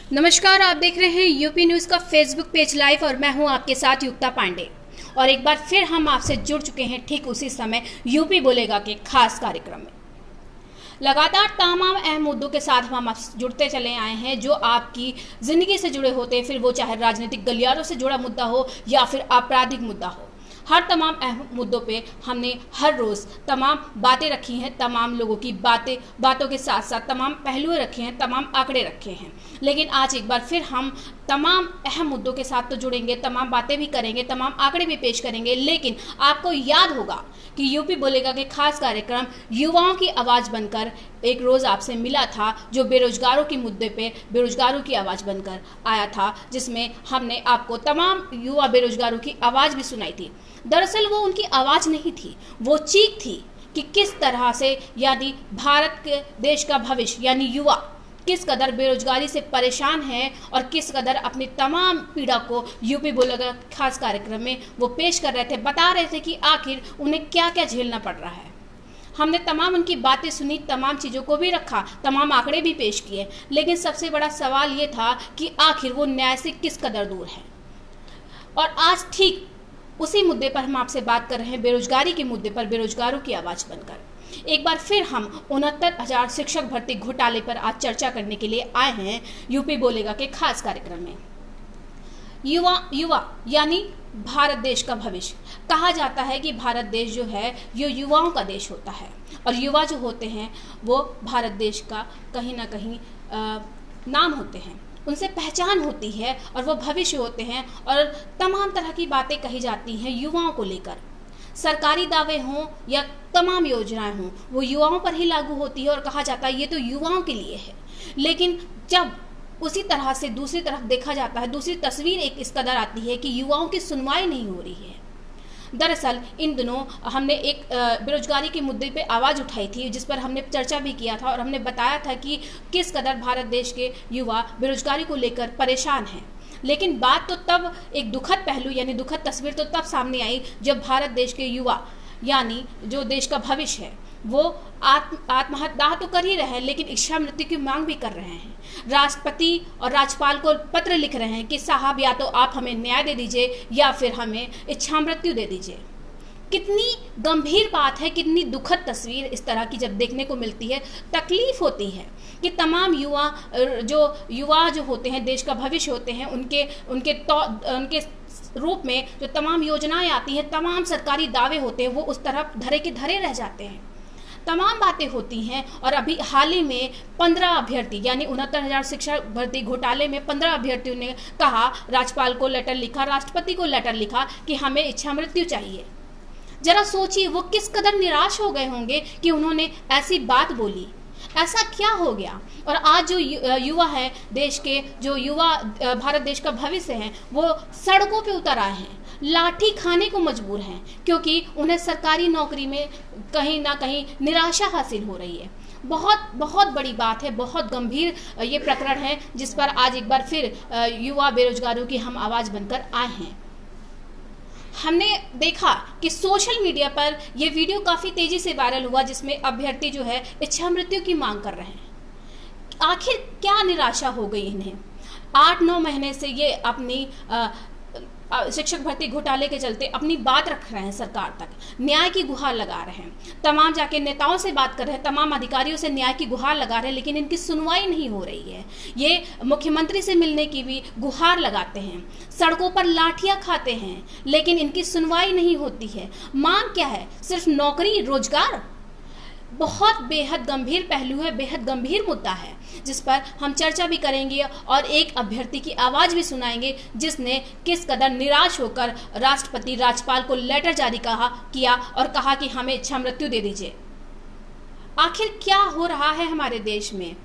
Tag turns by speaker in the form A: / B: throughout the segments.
A: नमस्कार, आप देख रहे हैं यूपी न्यूज़ का फेसबुक पेज लाइव और मैं हूं आपके साथ युक्ता पांडे। और एक बार फिर हम आपसे जुड़ चुके हैं ठीक उसी समय यूपी बोलेगा के खास कार्यक्रम में। लगातार तमाम अहम मुद्दों के साथ हम आपसे जुड़ते चले आए हैं जो आपकी ज़िंदगी से जुड़े होते हैं, फिर वो चाहे राजनीतिक गलियारों से जुड़ा मुद्दा हो या फिर आपराधिक मुद्दा हो। हर तमाम अहम मुद्दों पे हमने हर रोज़ तमाम बातें रखी हैं, तमाम लोगों की बातों के साथ साथ तमाम पहलुएं रखे हैं, तमाम आंकड़े रखे हैं। लेकिन आज एक बार फिर हम तमाम अहम मुद्दों के साथ तो जुड़ेंगे, तमाम बातें भी करेंगे, तमाम आंकड़े भी पेश करेंगे। लेकिन आपको याद होगा कि यूपी बोलेगा के खास कार्यक्रम युवाओं की आवाज़ बनकर एक रोज़ आपसे मिला था, जो बेरोजगारों के मुद्दे पे बेरोजगारों की आवाज़ बनकर आया था, जिसमें हमने आपको तमाम युवा बेरोजगारों की आवाज़ भी सुनाई थी। दरअसल वो उनकी आवाज़ नहीं थी, वो चीख थी कि किस तरह से यानी भारत के देश का भविष्य यानी युवा किस कदर बेरोजगारी से परेशान है और किस कदर अपनी तमाम पीड़ा को यूपी बोलेगा खास कार्यक्रम में वो पेश कर रहे थे, बता रहे थे कि आखिर उन्हें क्या क्या झेलना पड़ रहा है। हमने तमाम उनकी बातें सुनी, तमाम चीज़ों को भी रखा, तमाम आंकड़े भी पेश किए, लेकिन सबसे बड़ा सवाल ये था कि आखिर वो न्याय से किस कदर दूर है। और आज ठीक उसी मुद्दे पर हम आपसे बात कर रहे हैं, बेरोजगारी के मुद्दे पर बेरोजगारों की आवाज़ बनकर। एक बार फिर हम 69,000 शिक्षक भर्ती घोटाले पर आज चर्चा करने के लिए आए हैं यूपी बोलेगा के खास कार्यक्रम में। युवा यानी भारत देश का भविष्य। कहा जाता है कि भारत देश जो है ये युवाओं का देश होता है और युवा जो होते हैं वो भारत देश का कहीं ना कहीं नाम होते हैं, उनसे पहचान होती है और वो भविष्य होते हैं। और तमाम तरह की बातें कही जाती हैं युवाओं को लेकर, सरकारी दावे हों या तमाम योजनाएं हों, वो युवाओं पर ही लागू होती है और कहा जाता है ये तो युवाओं के लिए है। लेकिन जब उसी तरह से दूसरी तरफ देखा जाता है, दूसरी तस्वीर एक इस कदर आती है कि युवाओं की सुनवाई नहीं हो रही है। दरअसल इन दिनों हमने एक बेरोजगारी के मुद्दे पे आवाज़ उठाई थी, जिस पर हमने चर्चा भी किया था और हमने बताया था कि किस कदर भारत देश के युवा बेरोजगारी को लेकर परेशान हैं। लेकिन बात तो तब एक दुखद पहलू यानी दुखद तस्वीर तो तब सामने आई जब भारत देश के युवा यानी जो देश का भविष्य है वो आत्महत्या तो कर ही रहे हैं, लेकिन इच्छा मृत्यु की मांग भी कर रहे हैं। राष्ट्रपति और राज्यपाल को पत्र लिख रहे हैं कि साहब या तो आप हमें न्याय दे दीजिए या फिर हमें इच्छा मृत्यु दे दीजिए। कितनी गंभीर बात है, कितनी दुखद तस्वीर इस तरह की जब देखने को मिलती है, तकलीफ होती है कि तमाम युवा जो होते हैं, देश का भविष्य होते हैं, उनके रूप में जो तमाम योजनाएं आती हैं, तमाम सरकारी दावे होते हैं, वो उस तरफ धरे के धरे रह जाते हैं। तमाम बातें होती हैं। और अभी हाल ही में 15 अभ्यर्थी यानी 69,000 शिक्षक भर्ती घोटाले में 15 अभ्यर्थियों ने कहा, राज्यपाल को लेटर लिखा, राष्ट्रपति को लेटर लिखा कि हमें इच्छा मृत्यु चाहिए। जरा सोचिए वो किस कदर निराश हो गए होंगे कि उन्होंने ऐसी बात बोली। ऐसा क्या हो गया? और आज जो युवा है देश के, जो युवा भारत देश का भविष्य है, वो सड़कों पे उतर आए हैं, लाठी खाने को मजबूर हैं, क्योंकि उन्हें सरकारी नौकरी में कहीं ना कहीं निराशा हासिल हो रही है। बहुत बहुत बड़ी बात है, बहुत गंभीर ये प्रकरण है जिस पर आज एक बार फिर युवा बेरोजगारों की हम आवाज़ बनकर आए हैं। हमने देखा कि सोशल मीडिया पर यह वीडियो काफ़ी तेज़ी से वायरल हुआ, जिसमें अभ्यर्थी जो है इच्छा मृत्यु की मांग कर रहे हैं। आखिर क्या निराशा हो गई इन्हें? 8-9 महीने से ये अपनी शिक्षक भर्ती घोटाले के चलते अपनी बात रख रहे हैं, सरकार तक न्याय की गुहार लगा रहे हैं, तमाम जाके नेताओं से बात कर रहे हैं, तमाम अधिकारियों से न्याय की गुहार लगा रहे हैं, लेकिन इनकी सुनवाई नहीं हो रही है। ये मुख्यमंत्री से मिलने की भी गुहार लगाते हैं, सड़कों पर लाठियां खाते हैं, लेकिन इनकी सुनवाई नहीं होती है। मांग क्या है? सिर्फ नौकरी, रोजगार। बहुत बेहद गंभीर पहलू है, बेहद गंभीर मुद्दा है, जिस पर हम चर्चा भी करेंगे और एक अभ्यर्थी की आवाज़ भी सुनाएंगे जिसने किस कदर निराश होकर राष्ट्रपति राज्यपाल को लेटर जारी किया और कहा कि हमें इच्छा मृत्यु दे दीजिए। आखिर क्या हो रहा है हमारे देश में?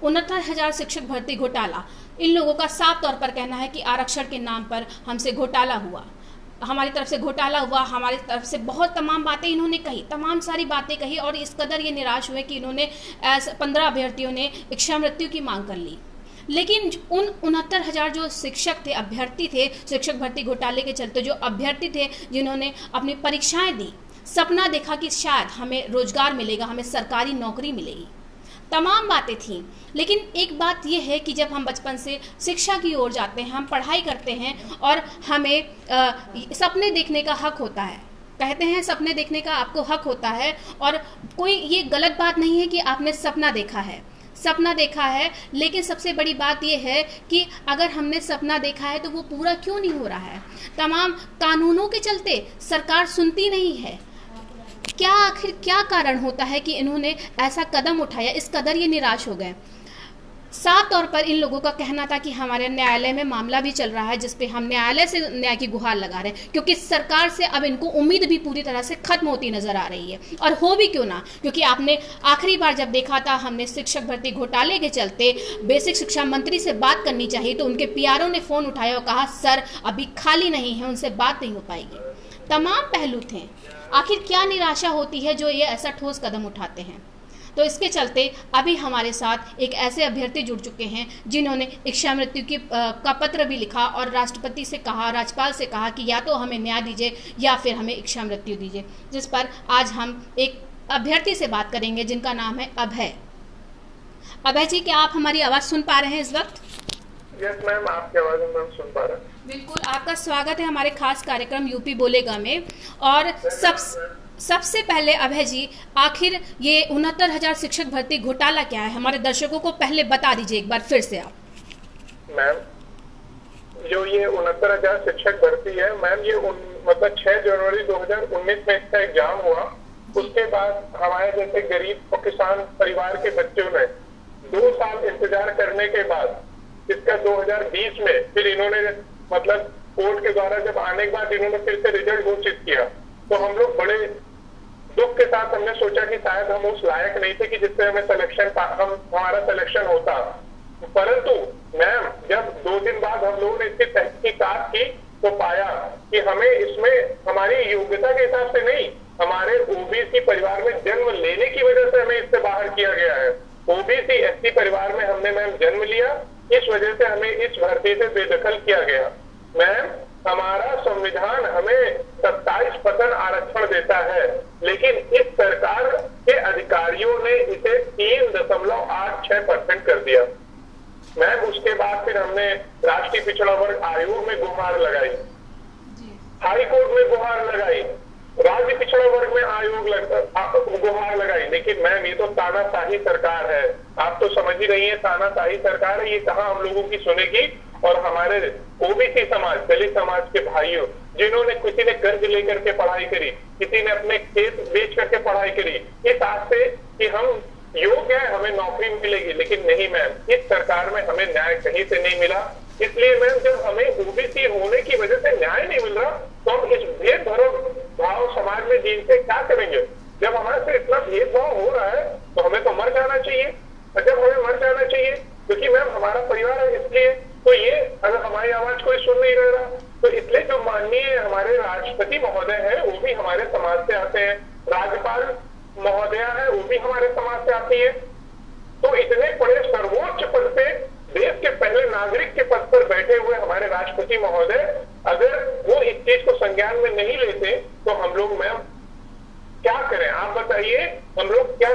A: 69,000 शिक्षक भर्ती घोटाला, इन लोगों का साफ तौर पर कहना है कि आरक्षण के नाम पर हमसे घोटाला हुआ, हमारी तरफ से घोटाला हुआ, हमारी तरफ से बहुत तमाम बातें इन्होंने कही, तमाम सारी बातें कही और इस कदर ये निराश हुए कि इन्होंने 15 अभ्यर्थियों ने इच्छा मृत्यु की मांग कर ली। लेकिन उन 69,000 जो शिक्षक थे, अभ्यर्थी थे, शिक्षक भर्ती घोटाले के चलते जो अभ्यर्थी थे, जिन्होंने अपनी परीक्षाएं दी, सपना देखा कि शायद हमें रोजगार मिलेगा, हमें सरकारी नौकरी मिलेगी, तमाम बातें थीं। लेकिन एक बात यह है कि जब हम बचपन से शिक्षा की ओर जाते हैं, हम पढ़ाई करते हैं और हमें सपने देखने का हक होता है। कहते हैं सपने देखने का आपको हक होता है, और कोई ये गलत बात नहीं है कि आपने सपना देखा है, सपना देखा है। लेकिन सबसे बड़ी बात यह है कि अगर हमने सपना देखा है तो वो पूरा क्यों नहीं हो रहा है। तमाम कानूनों के चलते सरकार सुनती नहीं है। क्या आखिर क्या कारण होता है कि इन्होंने ऐसा कदम उठाया, इस कदर ये निराश हो गए। साफ तौर पर इन लोगों का कहना था कि हमारे न्यायालय में मामला भी चल रहा है जिस पे हम न्यायालय से न्याय की गुहार लगा रहे हैं, क्योंकि सरकार से अब इनको उम्मीद भी पूरी तरह से खत्म होती नजर आ रही है। और हो भी क्यों ना, क्योंकि आपने आखिरी बार जब देखा था, हमने शिक्षक भर्ती घोटाले के चलते बेसिक शिक्षा मंत्री से बात करनी चाहिए तो उनके पीआरओ ने फोन उठाया और कहा सर अभी खाली नहीं है, उनसे बात नहीं हो पाएगी। तमाम पहलू थे। आखिर क्या निराशा होती है जो ये ऐसा ठोस कदम उठाते हैं। तो इसके चलते अभी हमारे साथ एक ऐसे अभ्यर्थी जुड़ चुके हैं जिन्होंने इच्छा मृत्यु का पत्र भी लिखा और राष्ट्रपति से कहा, राज्यपाल से कहा कि या तो हमें न्याय दीजिए या फिर हमें इच्छा मृत्यु दीजिए। जिस पर आज हम एक अभ्यर्थी से बात करेंगे जिनका नाम है अभय। अभय जी, क्या आप हमारी आवाज़ सुन पा रहे हैं इस वक्त?
B: यस मैम, आपकी आवाज़ मैम सुन पा रहा हूं।
A: बिल्कुल, आपका स्वागत है हमारे खास कार्यक्रम यूपी बोलेगा में। और सबसे पहले अभय जी, आखिर ये 69,000 शिक्षक भर्ती घोटाला क्या है, हमारे दर्शकों को पहले बता दीजिए एक बार फिर से आप।
B: मैम, जो ये 69,000 शिक्षक भर्ती है मैम, ये मतलब 6 जनवरी 2019 में इसका एग्जाम हुआ। उसके बाद हमारे जैसे गरीब और किसान परिवार के बच्चों ने 2 साल इंतजार करने के बाद इसका 2020 में फिर इन्होंने मतलब कोर्ट के द्वारा जब आने के बाद इन्होंने फिर से रिजल्ट घोषित किया, तो हम लोग बड़े दुख के साथ हमने सोचा कि शायद हम उस लायक नहीं थे कि जिससे हमें हमारा सिलेक्शन होता। परंतु मैम, जब 2 दिन बाद हम लोगों ने इसकी तहकीकात की तो पाया कि हमें इसमें हमारी योग्यता के हिसाब से नहीं, हमारे ओबीसी परिवार में जन्म लेने की वजह से हमें इससे बाहर किया गया है। ओबीसी एससी परिवार में हमने मैम जन्म लिया, इस वजह से हमें इस भर्ती से बेदखल किया गया। मैम, हमारा संविधान हमें 27% आरक्षण देता है, लेकिन इस सरकार के अधिकारियों ने इसे 3.86% कर दिया। मैम, उसके बाद फिर हमने राष्ट्रीय पिछड़ा वर्ग आयोग में गुहार लगाई, हाई कोर्ट में गुहार लगाई, राज्य पिछड़ा वर्ग में आयोग गुहार लगाई। लेकिन मैम, ये तो तानाशाही सरकार है, आप तो समझ ही रही है, तानाशाही सरकार है। ये कहाँ हम लोगों की सुनेगी। और हमारे ओबीसी समाज, दलित समाज के भाइयों, जिन्होंने किसी ने कर्ज लेकर के पढ़ाई करी, किसी ने अपने खेत बेच करके पढ़ाई करी, इस आस से कि हम योग्य है, हमें नौकरी मिलेगी। लेकिन नहीं मैम, इस सरकार में हमें न्याय कहीं से नहीं मिला। इसलिए मैम, जब हमें ओबीसी होने की वजह से न्याय नहीं मिल रहा तो हम इस भेदभाव समाज में जीन के क्या करेंगे। जब हमारे से इतना भेदभाव हो रहा है तो हमें तो मर जाना चाहिए। और जब हमें मर जाना चाहिए क्योंकि मैम हमारा परिवार है, इसलिए तो ये अगर हमारी आवाज कोई सुन नहीं रहा तो इसलिए जो माननीय हमारे राष्ट्रपति महोदय है वो भी हमारे समाज से आते हैं, राज्यपाल महोदया है वो भी हमारे समाज से आती है। तो इतने बड़े सर्वोच्च पद पे, देश के पहले नागरिक के पद पर बैठे हुए हमारे राष्ट्रपति महोदय अगर वो इस चीज को संज्ञान में नहीं लेते तो हम लोग मैम क्या करें, आप बताइए। हम लोग क्या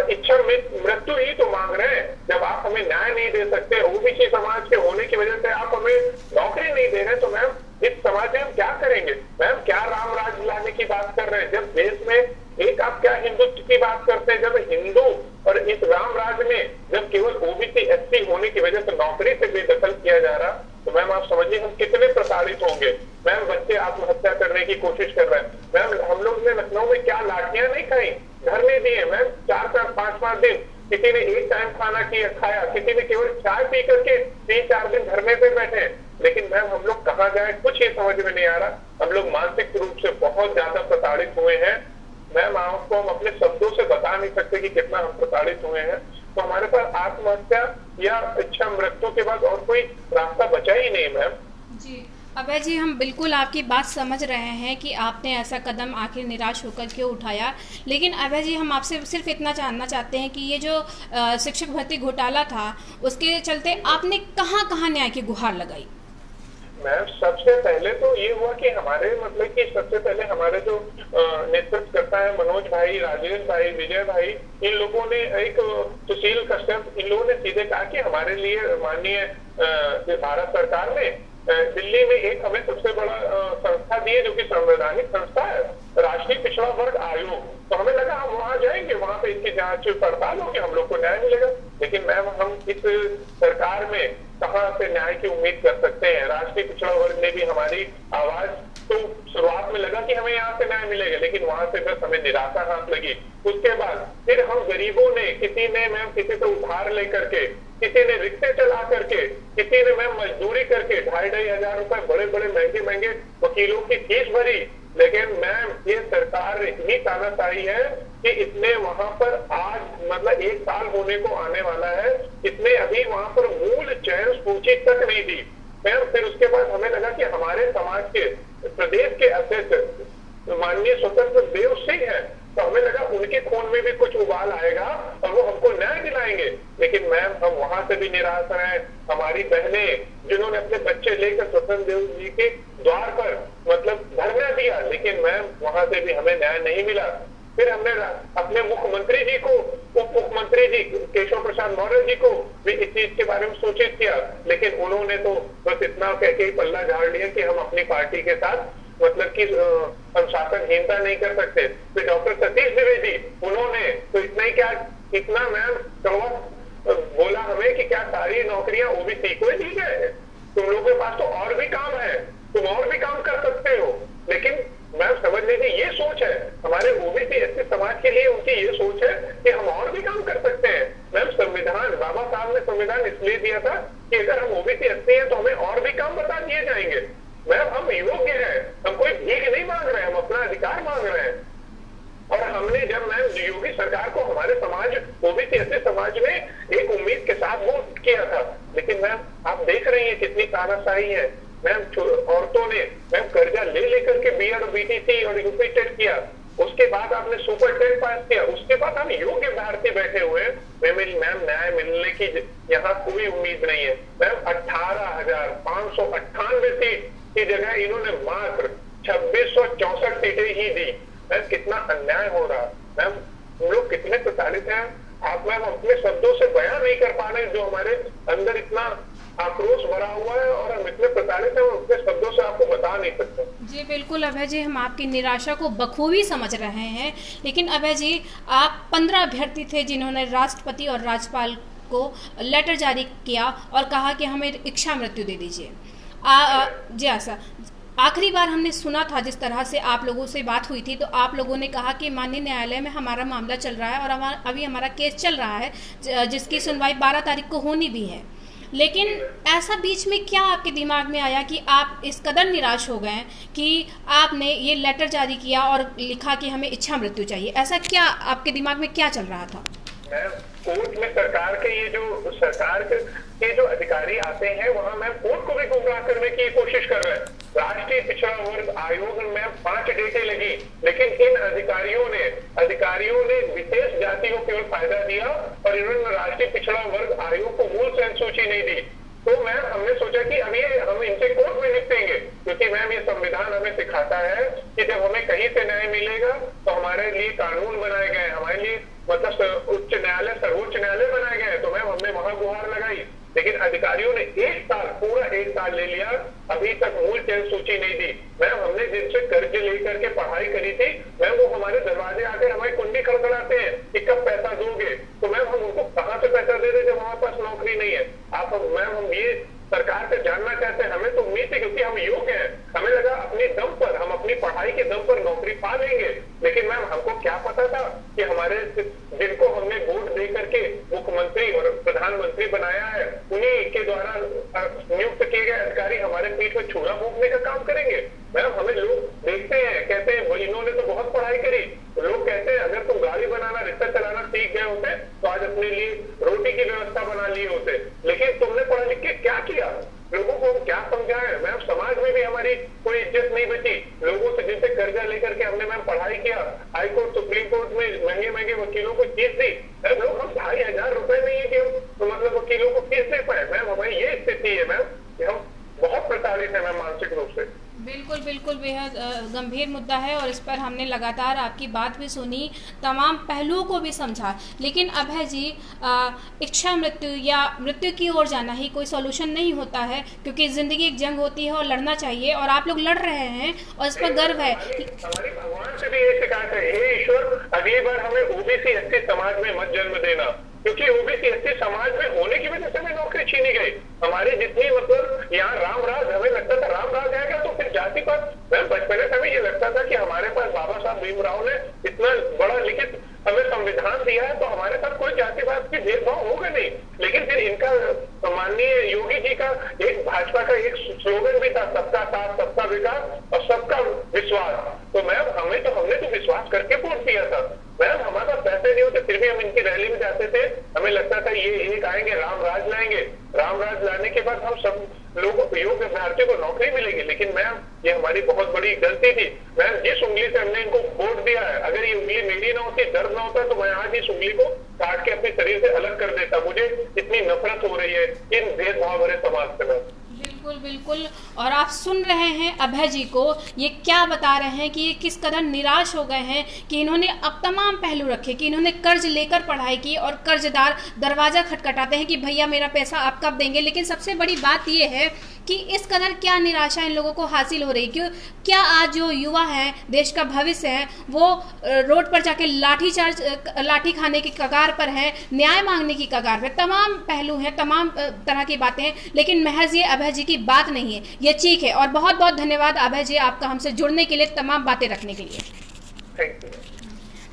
B: इच्छा मृत्यु ही तो मांग रहे हैं। जब आप हमें न्याय नहीं दे सकते, ओबीसी समाज के होने की वजह से आप हमें नौकरी नहीं दे रहे, तो मैम इस समाज में हम क्या करेंगे। मैम, क्या राम राज लाने की बात कर रहे हैं, जब देश में एक आप क्या हिंदुत्व की बात करते हैं। जब हिंदू और इस राम राज में जब केवल ओबीसी एससी होने की वजह से नौकरी से बेदखल किया जा रहा, तो मैम आप समझिए हम कितने प्रताड़ित होंगे। मैम, बच्चे आत्महत्या करने की कोशिश कर रहे हैं। मैम, हम लोग ने लखनऊ में क्या लाठियां नहीं खाई, धरने दिए मैम 4-4, 5-5 दिन। किसी ने एक टाइम खाना खाया, किसी ने केवल चाय पी करके 3-4 दिन धरने पे बैठे। लेकिन मैम, हम लोग कहाँ जाए कुछ ये समझ में नहीं आ रहा। हम लोग मानसिक रूप से बहुत ज्यादा प्रताड़ित हुए हैं। मैम, आपको हम अपने शब्दों से बता नहीं सकते कि कितना हम प्रताड़ित हुए हैं। तो हमारे पास आत्महत्या या इच्छा मृत्यु के बाद और कोई रास्ता बचा ही नहीं मैम।
A: जी अभय जी, हम बिल्कुल आपकी बात समझ रहे हैं कि आपने ऐसा कदम आखिर निराश होकर क्यों उठाया। लेकिन अभय जी, हम आपसे सिर्फ इतना जानना चाहते हैं कि ये जो शिक्षक भर्ती घोटाला था उसके चलते आपने कहाँ कहाँ न्याय की गुहार लगाई।
B: मैम सबसे पहले तो ये हुआ कि हमारे मतलब कि सबसे पहले हमारे जो नेतृत्व करता है मनोज भाई, राजेश भाई, विजय भाई, इन लोगों ने एक सुशील कश्यप, इन लोगों ने सीधे कहा कि हमारे लिए माननीय भारत सरकार ने दिल्ली में एक हमें सबसे बड़ा संस्था दी है जो कि संवैधानिक संस्था है, राष्ट्रीय पिछड़ा वर्ग आयोग। तो हमें लगा हम वहां जाएंगे, वहां पे इसकी जांच पड़ताल होगी, हम लोग को न्याय मिलेगा। लेकिन मैम हम इस सरकार में कहां से न्याय की उम्मीद कर सकते हैं? राष्ट्रीय पिछड़ा वर्ग ने भी हमारी आवाज, तो शुरुआत में लगा कि हमें यहाँ से न्याय मिलेगा, लेकिन वहां से बस हमें निराशा हाथ लगी। उसके बाद फिर हम गरीबों ने, किसी ने मैम किसी से उधार लेकर के, किसी ने रिक्शे चला करके, किसी ने मैम मजदूरी करके 2,500 रुपए बड़े बड़े महंगे महंगे वकीलों की फीस भरी। लेकिन मैम ये सरकार इतनी तानाशाही है कि इसने वहां पर आज मतलब 1 साल होने को आने वाला है, इसने अभी वहां पर मूल चयन सूची तक नहीं दी। फिर उसके बाद हमें लगा कि हमारे समाज के प्रदेश के अध्यक्ष माननीय स्वतंत्र देव सिंह है, तो हमें लगा उनके खून में भी कुछ उबाल आएगा और वो हमको न्याय दिलाएंगे। लेकिन मैम हम वहां से भी निराश हैं। हमारी बहनें जिन्होंने अपने बच्चे लेकर स्वतंत्र देव जी के द्वार पर मतलब धरना दिया, लेकिन मैम वहां से भी हमें न्याय नहीं मिला। फिर हमने अपने मुख्यमंत्री जी को, उप मुख्यमंत्री जी केशव प्रसाद मौर्य जी को भी इस चीज के बारे में सूचित किया, लेकिन उन्होंने तो बस इतना कह के पल्ला झाड़ लिया कि हम अपनी पार्टी के साथ मतलब कि अनुशासनहीनता नहीं कर सकते। फिर डॉक्टर सतीश द्विवेदी, उन्होंने तो इतना ही क्या, इतना मैम कड़वा बोला हमें कि क्या सारी नौकरियां ओबीसी को ही दी जाए? तुम लोगों के पास तो और भी काम है, तुम और भी काम कर सकते हो। लेकिन मैम समझ लीजिए ये सोच है हमारे ओबीसी एससी समाज के लिए, उनकी ये सोच है कि हम और भी काम कर सकते हैं। मैम संविधान, बाबा साहब ने संविधान इसलिए दिया था कि अगर हम ओबीसी एससी हैं तो हमें और भी काम बता दिए जाएंगे। मैम हम योग्य हैं, हम कोई भीख नहीं मांग रहे हैं, हम अपना अधिकार मांग रहे हैं। और हमने जब मैम योगी सरकार को हमारे समाज ओबीसी एससी समाज ने एक उम्मीद के साथ वोट किया था, लेकिन मैम आप देख रही हैं कितनी तानाशाही है। मैम औरतों ने मैम कर्जा ले लेकर के बीएड और बीटीसी और यूपी टेट किया, उसके बाद आपने सुपर टेट पास किया, उसके बाद हम योग्य भारतीय बैठे हुए हैं। मैम न्याय मिलने की यहाँ कोई उम्मीद नहीं है। मैम 18,598 सीट की जगह इन्होंने मात्र 2664 सीटें ही दी। मैम कितना अन्याय हो रहा। मैम हम लोग कितने प्रताड़ित हैं, आप मैम अपने शब्दों से बयान नहीं कर पा रहे, जो हमारे अंदर इतना आक्रोश भरा हुआ है और हम इतने प्रताड़ित हैं, अपने शब्दों से आपको बता नहीं सकते।
A: जी बिल्कुल अभय जी, हम आपकी निराशा को बखूबी समझ रहे हैं। लेकिन अभय जी, आप 15 अभ्यर्थी थे जिन्होंने राष्ट्रपति और राज्यपाल को लेटर जारी किया और कहा कि हमें इच्छा मृत्यु दे दीजिए। जी हाँ सर, आखिरी बार हमने सुना था जिस तरह से आप लोगों से बात हुई थी, तो आप लोगों ने कहा कि माननीय न्यायालय में हमारा मामला चल रहा है और अभी हमारा केस चल रहा है जिसकी सुनवाई 12 तारीख को होनी भी है। लेकिन ऐसा बीच में क्या आपके दिमाग में आया कि आप इस कदर निराश हो गए कि आपने ये लेटर जारी किया और लिखा कि हमें इच्छा मृत्यु चाहिए? ऐसा क्या आपके दिमाग में क्या चल रहा था?
B: कोर्ट में सरकार के जो अधिकारी आते हैं वहां मैम कोर्ट को भी गुमराह करने की कोशिश कर रहे हैं। राष्ट्रीय पिछड़ा वर्ग आयोग में 5 डेटें लगी, लेकिन इन अधिकारियों ने विशेष जाति को केवल फायदा दिया और इन्होंने राष्ट्रीय पिछड़ा वर्ग आयोग को मूल चयन सूची नहीं दी। तो मैम हमने सोचा कि अभी हम इनसे कोर्ट में निपटेंगे, क्योंकि मैम ये संविधान हमें सिखाता है कि जब हमें कहीं से न्याय मिलेगा तो हमारे लिए कानून बनाए गए, हमारे लिए मतलब उच्च न्यायालय, सर्वोच्च न्यायालय बनाए गए। तो मैम हमने वहां गुहार लगाई, लेकिन अधिकारियों ने पूरा एक साल ले लिया, अभी तक मूल चयन सूची नहीं दी। मैम हमने जिनसे कर्ज लेकर के पढ़ाई करी थी, मैम वो हमारे दरवाजे आकर हमारी कुंडी खड़खड़ाते हैं कि कब पैसा दोगे। तो मैम हम उनको कहां से पैसा दे दें जब हमारे पास नौकरी नहीं है? मैम हम ये सरकार से जानना चाहते हैं। हमें तो उम्मीद है क्योंकि हम योग्य हैं, हमें लगा अपने दम पर, हम अपनी पढ़ाई के दम पर नौकरी पा लेंगे। लेकिन मैम हमको क्या पता था कि हमारे जिनको हमने वोट दे करके मुख्यमंत्री और प्रधानमंत्री बनाया है, उन्हीं के द्वारा नियुक्त किए गए अधिकारी हमारे पीठ में छुरा फूंकने का काम करेंगे। मैम हमें लोग देखते हैं, कहते हैं इन्होंने तो बहुत पढ़ाई करी। लोग कहते हैं अगर तुम गाड़ी बनाना, रिक्शा चलाना सीख गए होते तो आज अपने लिए रोटी की व्यवस्था बना लिए होते। लेकिन तुमने पढ़ लिख के क्या किया? लोगों को हम क्या समझाएं? मैम समाज में भी हमारी कोई इज्जत नहीं बची। लोगों से जिनसे कर्जा लेकर के हमने मैम पढ़ाई किया, हाई कोर्ट सुप्रीम कोर्ट में महंगे महंगे वकीलों को फीस दी। मैम लोग हम 2,500 रुपए नहीं है कि हम तो मतलब वकीलों को फीस दे पाए। मैम हमारी ये स्थिति है मैम, हम बहुत प्रताड़ित है मैम
A: गंभीर मुद्दा है और इस पर हमने लगातार आपकी बात भी सुनी, तमाम पहलुओं को भी समझा, लेकिन अभय जी इच्छा मृत्यु या मृत्यु की ओर जाना ही कोई सॉल्यूशन नहीं होता है, क्योंकि ज़िंदगी एक जंग होती है और लड़ना चाहिए और आप लोग लड़ रहे हैं और इस पर गर्व है।
B: हमारी भगवान से भी ये शिकायत है, हे ईश्वर अगली बार हमें ओबीसी एसटी समाज में मत जन्म देना, क्योंकि ओबीसी एसटी समाज में होने की वजह से हमें नौकरी छीनी गई। हमारी जितनी मतलब यहाँ राम राज, हमें लगता था राम राज आएगा तो फिर जाति पात, बचपन से हमें ये लगता था कि हमारे पास बाबा साहब भीमराव ने इतना बड़ा लिखित हमें संविधान दिया है तो हमारे साथ कोई जातिवाद की भेदभाव होगा नहीं। लेकिन फिर इनका माननीय योगी जी का एक भाजपा का एक स्लोगन भी था, सबका साथ सबका विकास और सबका विश्वास। तो मैम हमने तो विश्वास करके वोट दिया था। मैम हमारे पास पैसे नहीं होते फिर भी हम इनकी रैली में जाते थे, हमें लगता था ये एक आएंगे राम राज लाएंगे, राम राज लाने के बाद हम सब लोगों को, योग्य अभ्यर्थियों को नौकरी मिलेगी। लेकिन मैम ये हमारी बहुत बड़ी गलती थी। मैम जिस उंगली से हमने इनको वोट दिया है, अगर ये उंगली मेरी ना होती, दर्द ना होता, तो मैं आज इस उंगली को काट के अपने शरीर से अलग कर देता। मुझे इतनी नफरत हो रही है इन भेदभाव भरे समाज से। मैम
A: बिल्कुल बिल्कुल, और आप सुन रहे हैं अभय जी को, ये क्या बता रहे हैं कि ये किस कदर निराश हो गए हैं कि इन्होंने अब तमाम पहलू रखे, कि इन्होंने कर्ज लेकर पढ़ाई की और कर्जदार दरवाज़ा खटखटाते हैं कि भैया मेरा पैसा आप कब देंगे। लेकिन सबसे बड़ी बात ये है कि इस कदर क्या निराशा इन लोगों को हासिल हो रही, क्यों क्या आज जो युवा हैं, देश का भविष्य है, वो रोड पर जाके लाठी खाने की कगार पर है, न्याय मांगने की कगार पर। तमाम पहलू हैं, तमाम तरह की बातें हैं, लेकिन महज ये अभय जी की बात नहीं है, ये चीख है। और बहुत बहुत धन्यवाद अभय जी आपका हमसे जुड़ने के लिए, तमाम बातें रखने के लिए।
B: Thank you.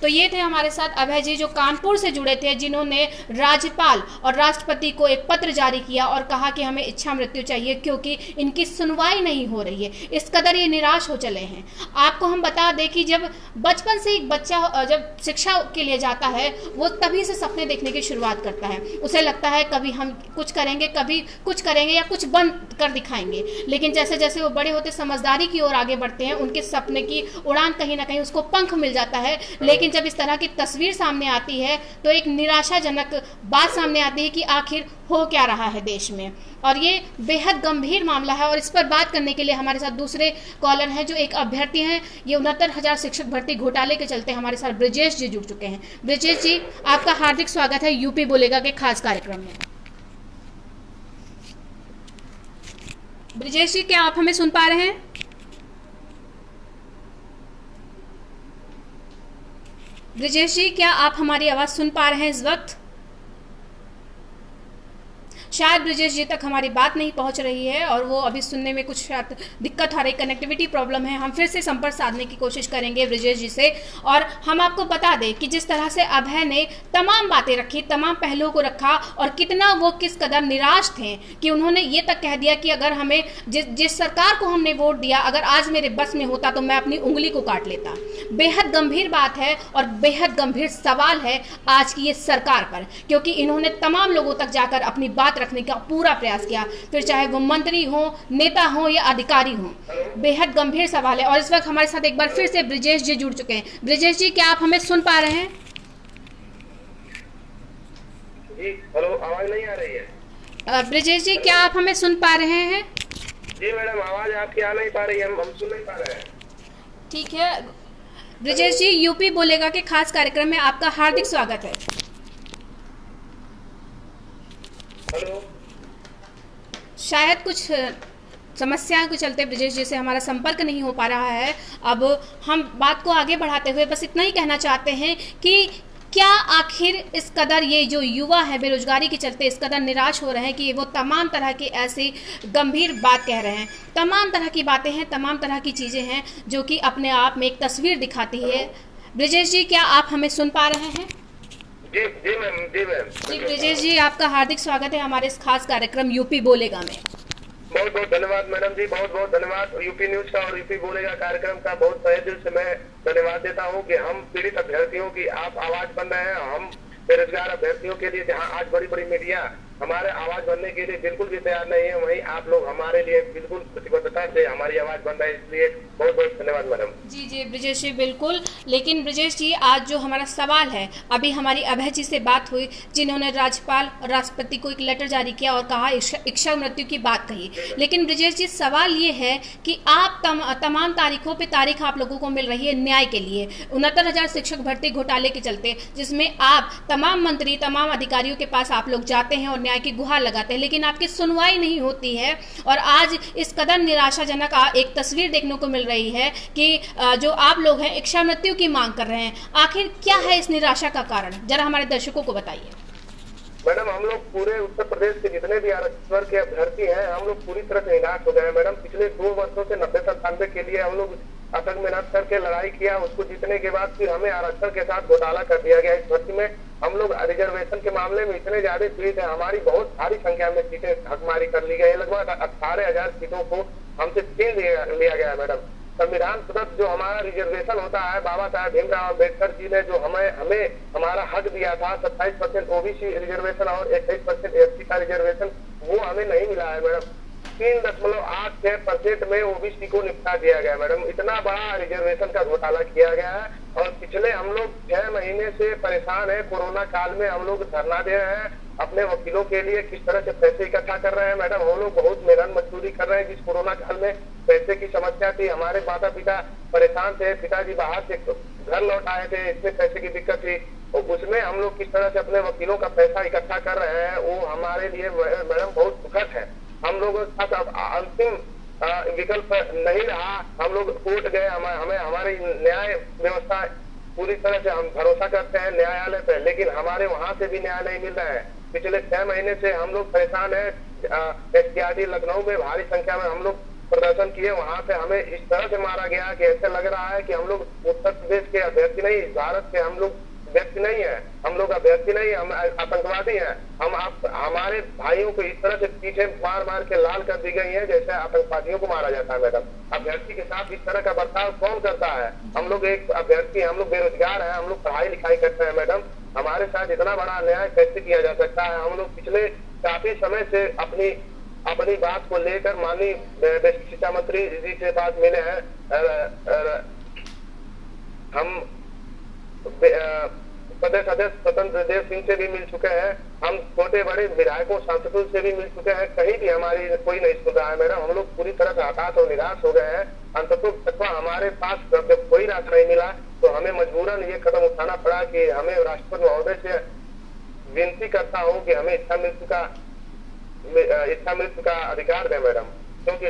A: तो ये थे हमारे साथ अभय जी, जो कानपुर से जुड़े थे, जिन्होंने राज्यपाल और राष्ट्रपति को एक पत्र जारी किया और कहा कि हमें इच्छा मृत्यु चाहिए क्योंकि इनकी सुनवाई नहीं हो रही है। इस कदर ये निराश हो चले हैं। आपको हम बता दें कि जब बचपन से एक बच्चा जब शिक्षा के लिए जाता है, वो तभी से सपने देखने की शुरुआत करता है। उसे लगता है कभी हम कुछ करेंगे, कभी कुछ करेंगे या कुछ बन कर दिखाएंगे। लेकिन जैसे जैसे वो बड़े होते समझदारी की ओर आगे बढ़ते हैं, उनके सपने की उड़ान कहीं ना कहीं उसको पंख मिल जाता है। लेकिन जब इस तरह की तस्वीर सामने आती है तो एक निराशाजनक बात सामने आती है कि आखिर हो क्या रहा है देश में। और ये बेहद गंभीर मामला है और इस पर बात करने के लिए हमारे साथ दूसरे कॉलर हैं, जो एक अभ्यर्थी हैं। ये 69,000 शिक्षक भर्ती घोटाले के चलते हमारे साथ ब्रिजेश जी जुड़ चुके हैं। ब्रिजेश जी, आपका हार्दिक स्वागत है यूपी बोलेगा के खास कार्यक्रम में। ब्रिजेश जी, क्या आप हमें सुन पा रहे हैं? ब्रिजेश जी, क्या आप हमारी आवाज़ सुन पा रहे हैं इस वक्त? शायद ब्रिजेश जी तक हमारी बात नहीं पहुंच रही है और वो अभी सुनने में कुछ शायद दिक्कत आ रही, कनेक्टिविटी प्रॉब्लम है। हम फिर से संपर्क साधने की कोशिश करेंगे ब्रिजेश जी से। और हम आपको बता दें कि जिस तरह से अभय ने तमाम बातें रखी, तमाम पहलुओं को रखा और कितना वो किस कदर निराश थे कि उन्होंने ये तक कह दिया कि अगर हमें जिस सरकार को हमने वोट दिया, अगर आज मेरे बस में होता तो मैं अपनी उंगली को काट लेता। बेहद गंभीर बात है और बेहद गंभीर सवाल है आज की ये सरकार पर, क्योंकि इन्होंने तमाम लोगों तक जाकर अपनी बात रखने का पूरा प्रयास किया, फिर चाहे वो मंत्री हो, नेता हो या अधिकारी हो। बेहद गंभीर सवाल है। और इस वक्त हमारे साथ एक बार फिर से ब्रिजेश जी जुड़ चुके हैं। ब्रिजेश जी, क्या आप हमें सुन पा रहे हैं?
B: जी हेलो, आवाज नहीं आ रही है?
A: ब्रिजेश जी, क्या आप हमें सुन पा रहे हैं?
B: जी मैडम, आवाज आपकी आ नहीं पा रही है, हम सुन नहीं पा रहे हैं।
A: ठीक है ब्रिजेश जी, यूपी बोलेगा के खास कार्यक्रम में आपका हार्दिक स्वागत है।
B: हेलो,
A: शायद कुछ समस्या के चलते ब्रिजेश जी से हमारा संपर्क नहीं हो पा रहा है। अब हम बात को आगे बढ़ाते हुए बस इतना ही कहना चाहते हैं कि क्या आखिर इस कदर ये जो युवा है बेरोजगारी के चलते इस कदर निराश हो रहे हैं कि वो तमाम तरह की ऐसी गंभीर बात कह रहे हैं। तमाम तरह की बातें हैं, तमाम तरह की चीज़ें हैं जो कि अपने आप में एक तस्वीर दिखाती है। ब्रिजेश जी, क्या आप हमें सुन पा रहे हैं?
B: जी जी मैम, जी मैम।
A: जी ब्रिजेश जी, आपका हार्दिक स्वागत है हमारे इस खास कार्यक्रम यूपी बोलेगा में।
B: बहुत बहुत धन्यवाद मैडम जी, बहुत बहुत धन्यवाद। यूपी न्यूज का और यूपी बोलेगा कार्यक्रम का बहुत तहे दिल से मैं धन्यवाद देता हूं कि हम पीड़ित अभ्यर्थियों की आप आवाज बन रहे हैं। हम
C: बेरोजगार अभ्यर्थियों के लिए, जहां आज बड़ी बड़ी मीडिया हमारे आवाज बनने के लिए बिल्कुल भी तैयार नहीं है, वहीं आप लोग हमारे लिए बिल्कुल प्रतिबद्धता से हमारी आवाज बन रहे हैं, इसलिए बहुत बहुत धन्यवाद मैडम।
A: जी जी ब्रजेश जी, बिल्कुल। लेकिन ब्रजेश जी, आज जो हमारा सवाल है, अभी हमारी अभय जी से बात हुई जिन्होंने राज्यपाल और राष्ट्रपति को एक लेटर जारी किया और कहा इच्छा मृत्यु की बात कही। लेकिन ब्रजेश जी, सवाल ये है कि आप तमाम तारीखों पे तारीख आप लोगों को मिल रही है न्याय के लिए, 69,000 शिक्षक भर्ती घोटाले के चलते, जिसमें आप तमाम मंत्री तमाम अधिकारियों के पास आप लोग जाते हैं और न्याय की गुहार लगाते हैं, लेकिन आपकी सुनवाई नहीं होती है। और आज इस कदर निराशाजनक एक तस्वीर देखने को मिल रही है कि जो आप लोग हैं इच्छा मृत्यु की मांग कर रहे हैं। आखिर क्या है इस निराशा का कारण, जरा हमारे दर्शकों को बताइए।
C: मैडम, हम लोग पूरे उत्तर प्रदेश के जितने भी आरक्षित वर्ग के अभ्यर्थी हैं, हम लोग पूरी तरह से निराश हो गए हैं मैडम। पिछले 2 वर्षों से 90-97 के लिए हम लोग अथक मेहनत करके लड़ाई किया, उसको जीतने के बाद फिर हमें आरक्षण के साथ घोटाला कर दिया गया। इस भर्ती में हम लोग रिजर्वेशन के मामले में इतने ज्यादा पीड़ित है, हमारी बहुत भारी संख्या में सीटें हकमारी कर ली गई, लगभग 18,000 सीटों को हमसे छीन लिया गया मैडम। संविधान प्रदत्त जो हमारा रिजर्वेशन होता है, बाबा साहेब भीमराव अम्बेडकर जी ने जो हमें हमारा हक दिया था, 27% ओबीसी रिजर्वेशन और 21% एससी का रिजर्वेशन, वो हमें नहीं मिला है मैडम। 3.86% में ओबीसी को निपटा दिया गया मैडम। इतना बड़ा रिजर्वेशन का घोटाला किया गया है और पिछले हम लोग 6 महीने से परेशान है। कोरोना काल में हम लोग धरना दे रहे हैं, अपने वकीलों के लिए किस तरह से पैसे इकट्ठा कर रहे हैं मैडम। हम लोग बहुत मेहनत मजदूरी कर रहे हैं। जिस कोरोना काल में पैसे की समस्या थी, हमारे माता पिता परेशान थे, पिताजी बाहर से घर लौट आए थे, इसमें पैसे की दिक्कत थी, और उसमें हम लोग किस तरह से अपने वकीलों का पैसा इकट्ठा कर रहे हैं, वो हमारे लिए मैडम बहुत दुखद है। हम लोगों के साथ अंतिम विकल्प नहीं रहा, हम लोग कोर्ट गए। हमें हमारी न्याय व्यवस्था पूरी तरह से हम भरोसा करते हैं न्यायालय पे, लेकिन हमारे वहां से भी न्याय नहीं मिल रहा है। पिछले 6 महीने से हम लोग परेशान है। एसटीआरटी लखनऊ में भारी संख्या में हम लोग प्रदर्शन किए, वहां पे हमें इस तरह से मारा गया कि ऐसे लग रहा है कि हम लोग उत्तर प्रदेश के अभ्यर्थी नहीं, भारत के हम लोग व्यक्ति नहीं है, हम लोग अभ्यर्थी नहीं, हम आतंकवादी हैं। हमारे भाइयों को इस तरह से पीछे मार मार के लाल कर दी गई है जैसे आतंकवादियों को मारा जाता है मैडम। अभ्यर्थी के साथ इस तरह का बर्ताव कौन करता है? हम लोग एक अभ्यर्थी, हम लोग बेरोजगार हैं, हम लोग पढ़ाई लिखाई करते हैं मैडम। हमारे साथ इतना बड़ा अन्याय कैसे किया जा सकता है? हम लोग पिछले काफी समय से अपनी बात को लेकर माननीय शिक्षा मंत्री जी से बात मिले हैं। हम प्रदेश अध्यक्ष स्वतंत्र देव सिंह से भी मिल चुके हैं, हम छोटे बड़े विधायकों सांसदों से भी मिल चुके हैं, कहीं भी हमारी कोई नहीं सुन रहा है मैडम। हम लोग पूरी तरह से हताश और निराश हो गए हैं। अंततः हमारे पास जब कोई रास्ता नहीं मिला तो हमें मजबूरन ये कदम उठाना पड़ा कि हमें राष्ट्रपति महोदय से विनती करता हूँ कि हमें इच्छा मृत्यु का अधिकार दें मैडम, क्योंकि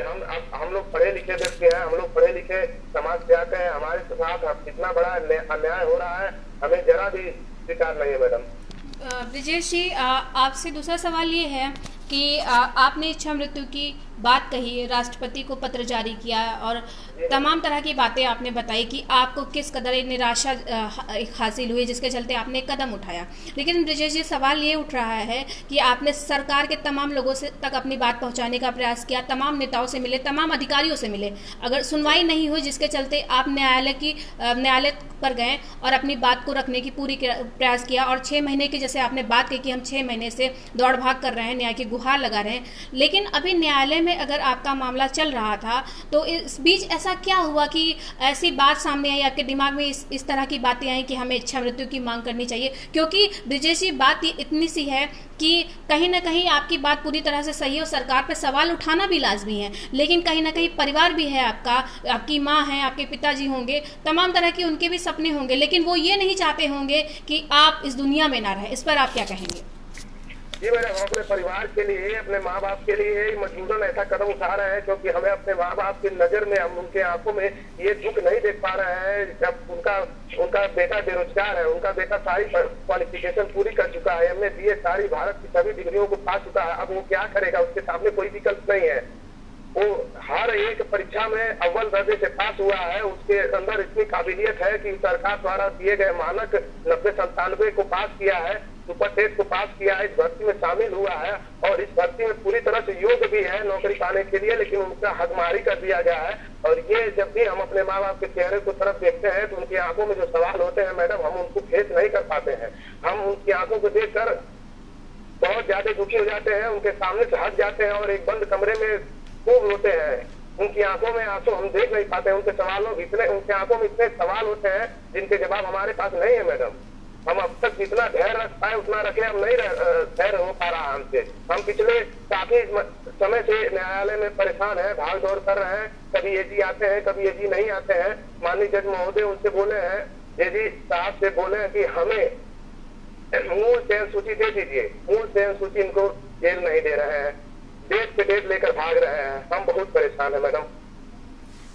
C: हम लोग पढ़े लिखे व्यक्ति हैं, हम लोग पढ़े लिखे समाज से आते हैं। हमारे साथ इतना बड़ा अन्याय हो रहा है, हमें जरा भी स्वीकार नहीं है मैडम।
A: ब्रजेश जी, आपसे दूसरा सवाल ये है कि आपने इच्छा मृत्यु की बात कही, राष्ट्रपति को पत्र जारी किया और तमाम तरह की बातें आपने बताई कि आपको किस कदर निराशा हासिल हुई जिसके चलते आपने कदम उठाया। लेकिन ब्रजेश जी, सवाल ये उठ रहा है कि आपने सरकार के तमाम लोगों से तक अपनी बात पहुंचाने का प्रयास किया, तमाम नेताओं से मिले, तमाम अधिकारियों से मिले, अगर सुनवाई नहीं हुई जिसके चलते आप न्यायालय पर गए और अपनी बात को रखने की पूरी प्रयास किया। और 6 महीने की जैसे आपने बात की कि हम 6 महीने से दौड़ भाग कर रहे हैं, न्याय की गुहार लगा रहे हैं, लेकिन अभी न्यायालय में अगर आपका मामला चल रहा था तो इस बीच ऐसा क्या हुआ कि ऐसी बात सामने आई, आपके दिमाग में इस तरह की बातें आई कि हमें इच्छा मृत्यु की मांग करनी चाहिए? क्योंकि ब्रजेश जी, बात ये इतनी सी है कि कहीं ना कहीं आपकी बात पूरी तरह से सही है और सरकार पर सवाल उठाना भी लाजमी है, लेकिन कहीं ना कहीं परिवार भी है आपका, आपकी माँ है, आपके पिताजी होंगे, तमाम तरह के उनके भी सपने होंगे, लेकिन वो ये नहीं चाहते होंगे कि आप इस दुनिया में ना रहे। इस पर आप क्या कहेंगे?
C: जी मैडम, हम अपने परिवार के लिए, अपने माँ बाप के लिए मजबूरन ऐसा कदम उठा रहे हैं क्योंकि हमें अपने माँ बाप की नजर में, हम उनके आंखों में ये दुख नहीं देख पा रहे हैं। जब उनका बेटा बेरोजगार है, उनका बेटा सारी क्वालिफिकेशन पूरी कर चुका है, एमए बीए सारी भारत की सभी डिग्रियों को पा चुका है, अब वो क्या करेगा? उसके सामने कोई विकल्प नहीं है। वो हर एक परीक्षा में अव्वल दर्जे से पास हुआ है, उसके अंदर इतनी काबिलियत है कि सरकार द्वारा दिए गए मानक 90-97 को पास किया है, सुपर टेट को पास किया है, इस भर्ती में शामिल हुआ है और इस भर्ती में पूरी तरह से योग्य भी है नौकरी पाने के लिए, लेकिन उनका हदमारी कर दिया गया है। और ये जब भी हम अपने माँ बाप के चेहरे को तरफ देखते हैं तो उनकी आंखों में जो सवाल होते हैं मैडम, हम उनको फेस नहीं कर पाते हैं। हम उनकी आंखों को देखकर बहुत ज्यादा दुखी हो जाते हैं, उनके सामने से हट जाते हैं और एक बंद कमरे में खूब रोते हैं। उनकी आंखों में आंसू हम देख नहीं पाते, उनके उनके आंखों में इतने सवाल होते हैं जिनके जवाब हमारे पास नहीं है मैडम। हम अब तक जितना धैर्य रख पाए उतना रखे, हम नहीं धैर्य हो पा रहा हमसे। हम पिछले काफी समय से न्यायालय में परेशान हैं, भाग दौड़ कर रहे हैं, कभी एजी आते हैं, कभी एजी नहीं आते हैं। माननीय जज महोदय उनसे बोले हैं, एजी साहब से बोले हैं कि हमें मूल चयन सूची दे दीजिए। मूल चयन सूची इनको जेल नहीं दे रहे हैं, डेट पे डेट लेकर भाग रहे हैं। हम बहुत परेशान है मैडम।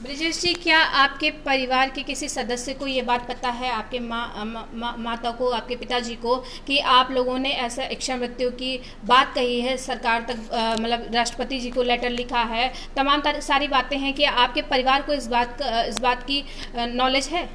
A: ब्रिजेश जी, क्या आपके परिवार के किसी सदस्य को ये बात पता है, आपके माता को, आपके पिताजी को, कि आप लोगों ने ऐसा इच्छा मृत्यु की बात कही है, सरकार तक मतलब राष्ट्रपति जी को लेटर लिखा है, तमाम सारी बातें हैं, कि आपके परिवार को इस बात की नॉलेज है?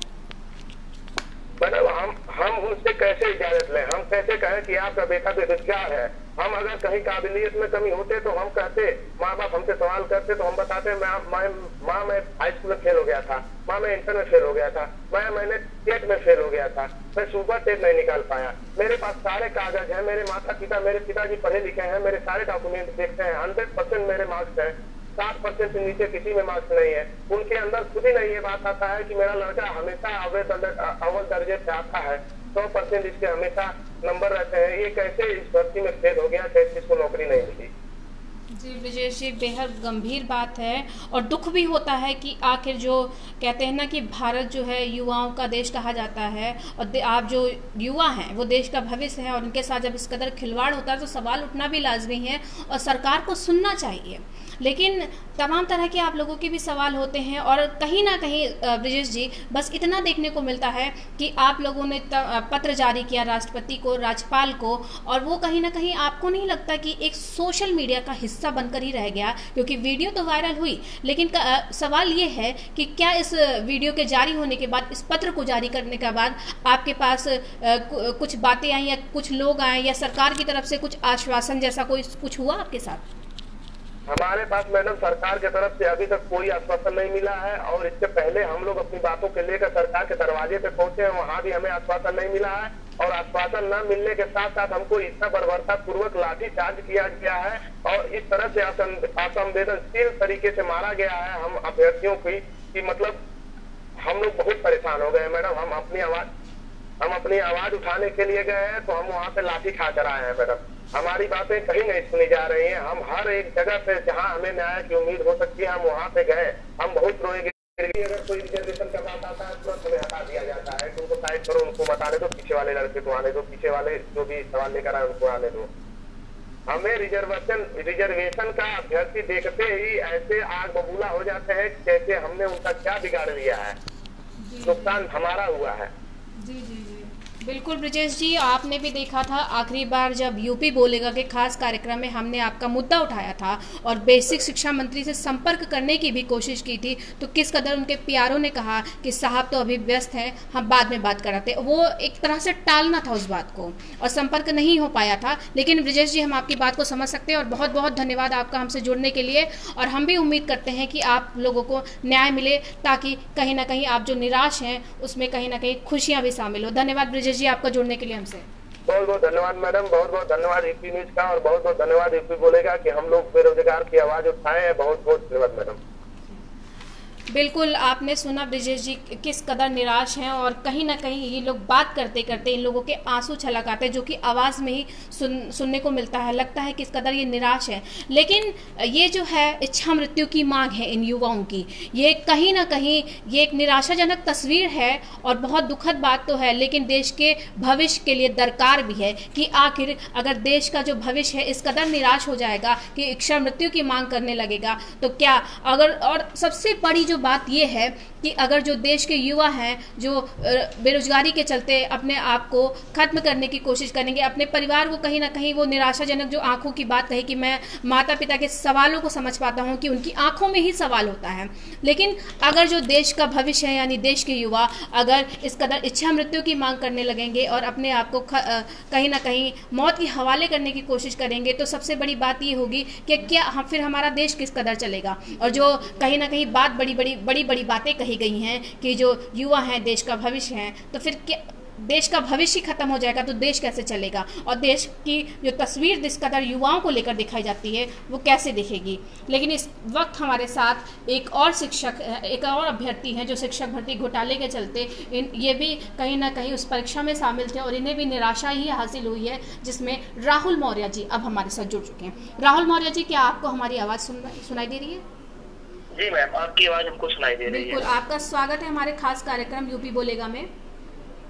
C: मैडम हम उनसे कैसे इजाजत लें, हम कैसे कहें कि आपका बेटा बेरोजगार है। हम अगर कहीं काबिलियत में कमी होते तो हम कहते, माँ बाप हमसे सवाल करते तो हम बताते माँ मैं हाई स्कूल में फेल हो गया था, माँ मैं इंटर में फेल हो गया था, मैंने टेट में फेल हो गया था, मैं सुपर टेट नहीं निकाल पाया। मेरे पास सारे कागज हैं, मेरे पिताजी पढ़े लिखे हैं, मेरे सारे डॉक्यूमेंट देखते हैं, 100% मेरे मार्क्स हैं, 60% से नीचे किसी में मार्क्स नहीं है। उनके अंदर खुद ही नहीं ये बात आता है कि मेरा लड़का हमेशा अव्वल दर्जे से आता है, 100% इसके हमेशा नंबर रहते हैं। ये कैसे इस भर्ती में फेल हो गया, कैसे इसको नौकरी नहीं मिली?
A: जी ब्रिजेश जी, बेहद गंभीर बात है और दुख भी होता है कि आखिर जो कहते हैं ना कि भारत जो है युवाओं का देश कहा जाता है, और आप जो युवा हैं वो देश का भविष्य है, और उनके साथ जब इस कदर खिलवाड़ होता है तो सवाल उठना भी लाजमी है और सरकार को सुनना चाहिए। लेकिन तमाम तरह के आप लोगों के भी सवाल होते हैं, और कहीं ना कहीं ब्रिजेश जी बस इतना देखने को मिलता है कि आप लोगों ने पत्र जारी किया राष्ट्रपति को, राज्यपाल को, और वो कहीं ना कहीं आपको नहीं लगता कि एक सोशल मीडिया का हिस्सा बनकर ही रह गया? क्योंकि वीडियो तो वायरल हुई, लेकिन सवाल ये है कि क्या इस वीडियो के जारी होने के बाद, इस पत्र को जारी करने के बाद आपके पास कुछ बातें आई या कुछ लोग आए या सरकार की तरफ से कुछ आश्वासन जैसा कुछ हुआ आपके साथ?
C: हमारे पास मैडम सरकार की तरफ से अभी तक कोई आश्वासन नहीं मिला है, और इससे पहले हम लोग अपनी बातों के लेकर सरकार के दरवाजे पे पहुंचे हैं, वहाँ भी हमें आश्वासन नहीं मिला है। और आश्वासन न मिलने के साथ साथ हमको इतना बर्बरता पूर्वक लाठीचार्ज किया गया है और इस तरह से असंवेदनशील तरीके से मारा गया है हम अभ्यर्थियों की, कि मतलब हम लोग बहुत परेशान हो गए मैडम। हम अपनी आवाज उठाने के लिए गए हैं तो हम वहाँ पे लाठी खा कर आए हैं मैडम। हमारी बातें कहीं नहीं सुनी जा रही हैं। हम हर एक जगह पे जहाँ हमें न्याय की उम्मीद हो सकती है हम वहाँ पे गए, हम बहुत रोए। अगर कोई रिजर्वेशन का बात आता है तुरंत हमें हटा दिया जाता है, उनको साइड करो, उनको बताने दो, पीछे वाले लड़के को आने दो, पीछे वाले जो भी सवाल लेकर आए उनको आने दो। हमें रिजर्वेशन का अभ्यर्थी देखते ही ऐसे आग बबूला हो जाते हैं जैसे हमने उनका क्या बिगाड़ दिया है, नुकसान हमारा हुआ है।
A: जी जी जी बिल्कुल ब्रिजेश जी, आपने भी देखा था आखिरी बार जब यूपी बोलेगा के खास कार्यक्रम में हमने आपका मुद्दा उठाया था और बेसिक शिक्षा मंत्री से संपर्क करने की भी कोशिश की थी, तो किस कदर उनके पीआरओ ने कहा कि साहब तो अभी व्यस्त हैं, हम बाद में बात कराते। वो एक तरह से टालना था उस बात को और संपर्क नहीं हो पाया था। लेकिन ब्रिजेश जी, हम आपकी बात को समझ सकते हैं और बहुत बहुत धन्यवाद आपका हमसे जुड़ने के लिए, और हम भी उम्मीद करते हैं कि आप लोगों को न्याय मिले ताकि कहीं ना कहीं आप जो निराश हैं उसमें कहीं ना कहीं खुशियाँ भी शामिल हो। धन्यवाद ब्रिजेश जी आपका जुड़ने के लिए हमसे।
C: बहुत बहुत धन्यवाद मैडम, बहुत बहुत धन्यवाद यूपी न्यूज का, और बहुत बहुत धन्यवाद यूपी बोलेगा कि हम लोग बेरोजगार की आवाज उठाए हैं। बहुत बहुत धन्यवाद मैडम।
A: बिल्कुल आपने सुना ब्रिजेश जी किस कदर निराश हैं, और कहीं ना कहीं ये लोग बात करते करते इन लोगों के आंसू छलक आते हैं, जो कि आवाज़ में ही सुनने को मिलता है। लगता है किस कदर ये निराश है। लेकिन ये जो है इच्छा मृत्यु की मांग है इन युवाओं की, ये कहीं ना कहीं ये एक निराशाजनक तस्वीर है और बहुत दुखद बात तो है, लेकिन देश के भविष्य के लिए दरकार भी है कि आखिर अगर देश का जो भविष्य है इस कदर निराश हो जाएगा कि इच्छा मृत्यु की मांग करने लगेगा तो क्या। अगर और सबसे बड़ी जो बात यह है कि अगर जो देश के युवा हैं जो बेरोजगारी के चलते अपने आप को खत्म करने की कोशिश करेंगे, अपने परिवार को कहीं ना कहीं वो निराशाजनक जो आंखों की बात कही कि मैं माता पिता के सवालों को समझ पाता हूँ कि उनकी आंखों में ही सवाल होता है, लेकिन अगर जो देश का भविष्य है यानी देश के युवा अगर इस कदर इच्छा मृत्यु की मांग करने लगेंगे और अपने आप को कहीं ना कहीं मौत के हवाले करने की कोशिश करेंगे, तो सबसे बड़ी बात ये होगी कि क्या हम फिर हमारा देश किस कदर चलेगा। और जो कहीं ना कहीं बात बड़ी बड़ी बातें कही गई हैं कि जो युवा हैं देश का भविष्य हैं, तो फिर क्या देश का भविष्य खत्म हो जाएगा तो देश कैसे चलेगा, और देश की जो तस्वीर जिस कदर युवाओं को लेकर दिखाई जाती है वो कैसे दिखेगी। लेकिन इस वक्त हमारे साथ एक और अभ्यर्थी हैं जो शिक्षक भर्ती घोटाले के चलते ये भी कहीं ना कहीं उस परीक्षा में शामिल थे और इन्हें भी निराशा ही हासिल हुई है, जिसमें राहुल मौर्य जी अब हमारे साथ जुड़ चुके हैं। राहुल मौर्य जी, क्या आपको हमारी आवाज़ सुनाई दे रही है?
C: जी मैम, आपकी आवाज़ हमको सुनाई दे रही है।
A: बिल्कुल, आपका स्वागत है हमारे खास कार्यक्रम यूपी बोलेगा में।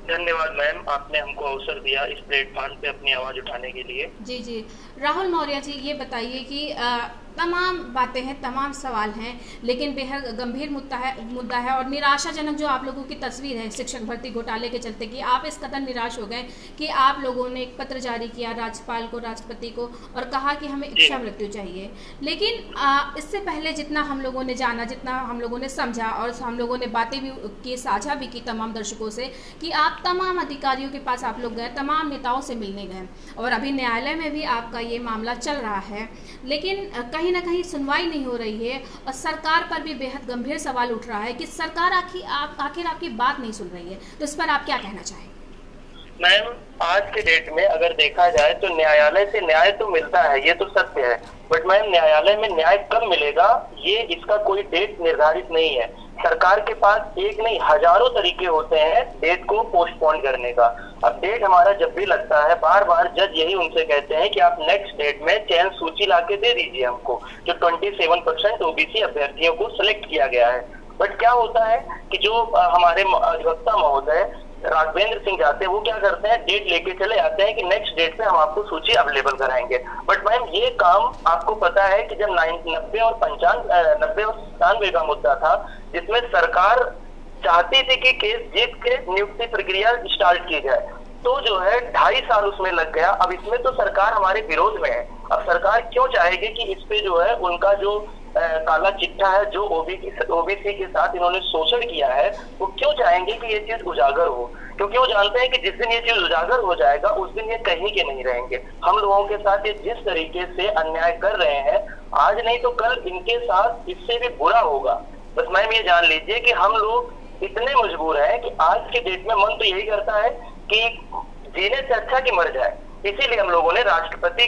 C: धन्यवाद मैम, आपने हमको अवसर दिया इस प्लेटफॉर्म पे अपनी आवाज उठाने के लिए।
A: जी राहुल मौर्य जी, ये बताइए कि तमाम बातें हैं, तमाम सवाल हैं, लेकिन बेहद गंभीर मुद्दा है और निराशाजनक जो आप लोगों की तस्वीर है शिक्षक भर्ती घोटाले के चलते कि आप इस कदर निराश हो गए कि आप लोगों ने एक पत्र जारी किया राज्यपाल को, राष्ट्रपति को, और कहा कि हमें इच्छा मृत्यु चाहिए। लेकिन इससे पहले जितना हम लोगों ने जाना, जितना हम लोगों ने समझा और हम लोगों ने बातें भी की, साझा भी की तमाम दर्शकों से कि आप तमाम अधिकारियों के पास आप लोग गए, तमाम नेताओं से मिलने गए और अभी न्यायालय में भी आपका ये मामला चल रहा है, लेकिन कहीं ना कहीं सुनवाई नहीं हो रही है और सरकार पर भी बेहद गंभीर सवाल उठ रहा है कि सरकार आखिर आपकी बात नहीं सुन रही है। तो इस पर आप क्या कहना चाहेंगे?
C: मैम, आज के डेट में अगर देखा जाए तो न्यायालय से न्याय तो मिलता है, ये तो सत्य है, बट मैम न्यायालय में न्याय कब मिलेगा ये इसका कोई डेट निर्धारित नहीं है। सरकार के पास एक नहीं हजारों तरीके होते हैं डेट को पोस्टपोन करने का। अब डेट हमारा जब भी लगता है, बार बार जज यही उनसे कहते हैं कि आप नेक्स्ट डेट में चयन सूची लाके दे दीजिए हमको, जो 27% ओबीसी अभ्यर्थियों को सिलेक्ट किया गया है। बट क्या होता है कि जो हमारे अधिवक्ता महोदय राघवेंद्र सिंह जाते हैं, वो क्या करते हैं, डेट लेके चले आते हैं कि नेक्स्ट डेट पे हम आपको सूची अवेलेबल कराएंगे। बट मैम ये काम आपको पता है कि जब 90 और 97 का मुद्दा था, जिसमें सरकार चाहती थी कि केस जीत के नियुक्ति प्रक्रिया स्टार्ट की जाए, तो जो है 2.5 साल उसमें लग गया। अब इसमें तो सरकार हमारे विरोध में है। अब सरकार क्यों चाहेगी कि इस पे जो है उनका जो काला चिट्ठा है, जो ओबीसी के साथ इन्होंने शोषण किया है, वो क्यों चाहेंगे कि ये चीज उजागर हो? क्योंकि वो जानते हैं कि जिस दिन ये चीज उजागर हो जाएगा उस दिन ये कहीं के नहीं रहेंगे। हम लोगों के साथ ये जिस तरीके से अन्याय कर रहे हैं, आज नहीं तो कल इनके साथ इससे भी बुरा होगा। बस मैम ये जान लीजिए कि हम लोग इतने मजबूर हैं कि आज के डेट में मन तो यही करता है कि जीने से अच्छा कि मर जाए। इसीलिए हम लोगों ने राष्ट्रपति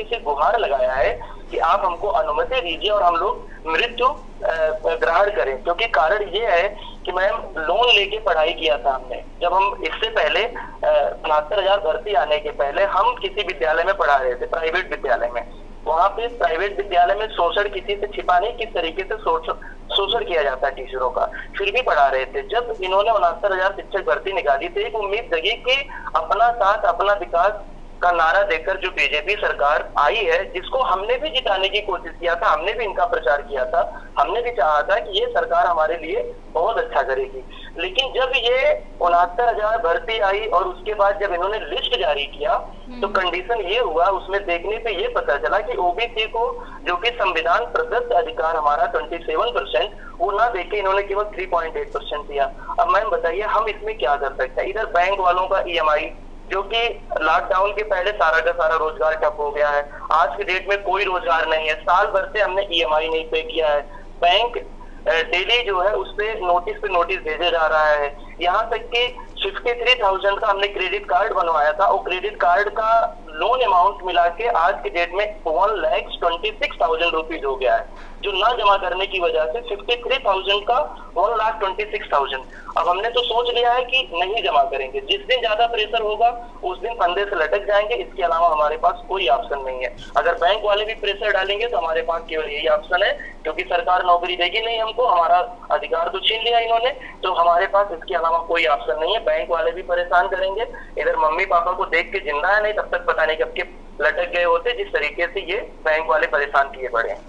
C: से गुहार लगाया है कि आप हमको अनुमति दीजिए और हम लोग मृत्यु ग्रहण करें। क्योंकि कारण ये है कि मैम लोन लेके पढ़ाई किया था हमने। जब हम इससे पहले 72,000 भर्ती आने के पहले हम किसी विद्यालय में पढ़ा रहे थे, प्राइवेट विद्यालय में। वहां पे प्राइवेट विद्यालय में शोषण किसी से छिपा नहीं, किस तरीके से शोषण किया जाता है टीचरों का, फिर भी पढ़ा रहे थे। जब इन्होंने 69,000 शिक्षक भर्ती निकाली थी, एक उम्मीद जगी कि अपना साथ अपना विकास का नारा देकर जो बीजेपी सरकार आई है, जिसको हमने भी जिताने की कोशिश किया था, हमने भी इनका प्रचार किया था, हमने भी चाहा था कि ये सरकार हमारे लिए बहुत अच्छा करेगी। लेकिन जब ये 69,000 भर्ती आई और उसके बाद जब इन्होंने लिस्ट जारी किया, तो कंडीशन ये हुआ, उसमें देखने पे ये पता चला कि ओबीसी को, जो कि संविधान प्रदत्त अधिकार हमारा 27%, वो ना देके इन्होंने केवल 3.8% दिया। अब मैम बताइए हम इसमें क्या कर सकते हैं? इधर बैंक वालों का ईएमआई, जो कि लॉकडाउन के पहले सारा का सारा रोजगार ठप हो गया है, आज के डेट में कोई रोजगार नहीं है, साल भर से हमने ईएमआई नहीं पे किया है, बैंक डेली जो है उस पे नोटिस भेजे जा रहा है। यहाँ तक कि 53,000 का हमने क्रेडिट कार्ड बनवाया था और क्रेडिट कार्ड का लोन अमाउंट मिला के आज की डेट में 1,26,000 रुपीज हो गया है, जो ना जमा करने की वजह से 53,000 का 1,26,000। अब हमने तो सोच लिया है कि नहीं जमा करेंगे, जिस दिन ज्यादा प्रेशर होगा उस दिन फंदे से लटक जाएंगे, इसके अलावा हमारे पास कोई ऑप्शन नहीं है। अगर बैंक वाले भी प्रेशर डालेंगे तो हमारे पास केवल यही ऑप्शन है, क्योंकि सरकार नौकरी देगी नहीं हमको, हमारा अधिकार तो छीन लिया इन्होंने, तो हमारे पास इसके अलावा कोई ऑप्शन नहीं है। बैंक वाले भी परेशान करेंगे, इधर मम्मी पापा को देख के जिंदा है नहीं तब तक पता नहीं कब के लटक गए होते, जिस तरीके से ये बैंक वाले परेशान किए पड़े हैं।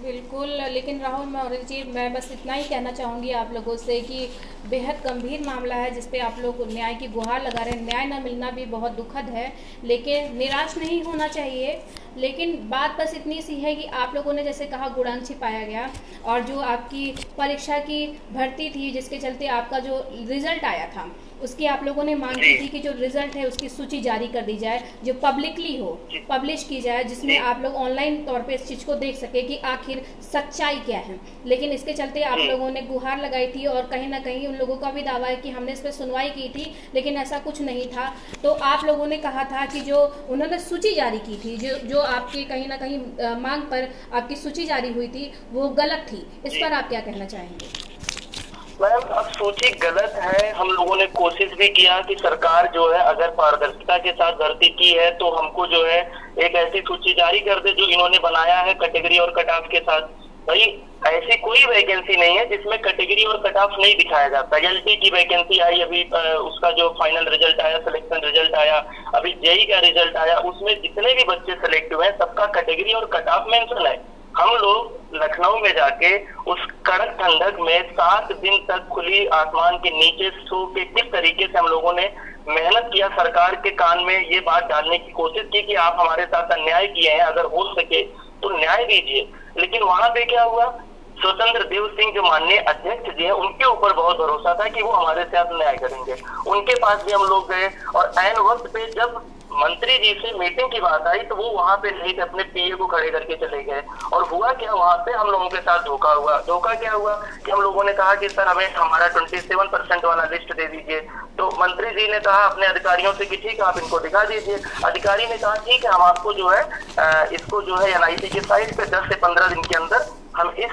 A: बिल्कुल, लेकिन राहुल मौर्य जी, मैं बस इतना ही कहना चाहूँगी आप लोगों से कि बेहद गंभीर मामला है जिस पे आप लोग न्याय की गुहार लगा रहे हैं। न्याय न मिलना भी बहुत दुखद है, लेकिन निराश नहीं होना चाहिए। लेकिन बात बस इतनी सी है कि आप लोगों ने जैसे कहा गुणांक छिपाया गया, और जो आपकी परीक्षा की भर्ती थी जिसके चलते आपका जो रिजल्ट आया था उसकी आप लोगों ने मांग की थी कि जो रिजल्ट है उसकी सूची जारी कर दी जाए, जो पब्लिकली हो, पब्लिश की जाए, जिसमें आप लोग ऑनलाइन तौर पे इस चीज़ को देख सके कि आखिर सच्चाई क्या है। लेकिन इसके चलते आप लोगों ने गुहार लगाई थी, और कहीं ना कहीं उन लोगों का भी दावा है कि हमने इस पर सुनवाई की थी, लेकिन ऐसा कुछ नहीं था। तो आप लोगों ने कहा था कि जो उन्होंने सूची जारी की थी, जो आपकी कहीं ना कहीं मांग पर आपकी सूची जारी हुई थी, वो गलत थी। इस पर आप क्या कहना चाहेंगे?
D: मैम, अब सूची गलत है। हम लोगों ने कोशिश भी किया कि सरकार जो है अगर पारदर्शिता के साथ भर्ती की है तो हमको जो है एक ऐसी सूची जारी कर दे जो इन्होंने बनाया है कैटेगरी और कट ऑफ के साथ। भाई, ऐसी कोई वैकेंसी नहीं है जिसमें कैटेगरी और कट ऑफ नहीं दिखाया जाता। एलटी की वैकेंसी आई अभी, उसका जो फाइनल रिजल्ट आया, सिलेक्शन रिजल्ट आया, अभी जेई का रिजल्ट आया, उसमें जितने भी बच्चे सेलेक्ट हुए हैं सबका कैटेगरी और कट ऑफ मेंशन है। हम लोग लखनऊ में जाके उस कड़क ठंडक में 7 दिन तक खुली आसमान के नीचे सो के किस तरीके से हम लोगों ने मेहनत किया, सरकार के कान में ये बात डालने की कोशिश की कि आप हमारे साथ अन्याय किए हैं, अगर हो सके तो न्याय दीजिए। लेकिन वहां पे क्या हुआ, स्वतंत्र देव सिंह जो माननीय अध्यक्ष जी हैं, उनके ऊपर बहुत भरोसा था कि वो हमारे साथ न्याय करेंगे। उनके पास भी हम लोग गए, और ऐन वक्त पे जब मंत्री जी से मीटिंग की बात आई तो वो वहां पे नहीं थे, अपने पीए को खड़े करके चले गए। और हुआ क्या, वहां पे हम लोगों के साथ धोखा हुआ। धोखा क्या हुआ कि हम लोगों ने कहा कि सर हमें हमारा 27% वाला लिस्ट दे दीजिए। तो मंत्री जी ने कहा अपने अधिकारियों से कि ठीक है, आप इनको दिखा दीजिए। अधिकारी ने कहा ठीक है, हम आपको जो है इसको जो है एनआईसी की साइट पे 10 से 15 दिन के अंदर हम इस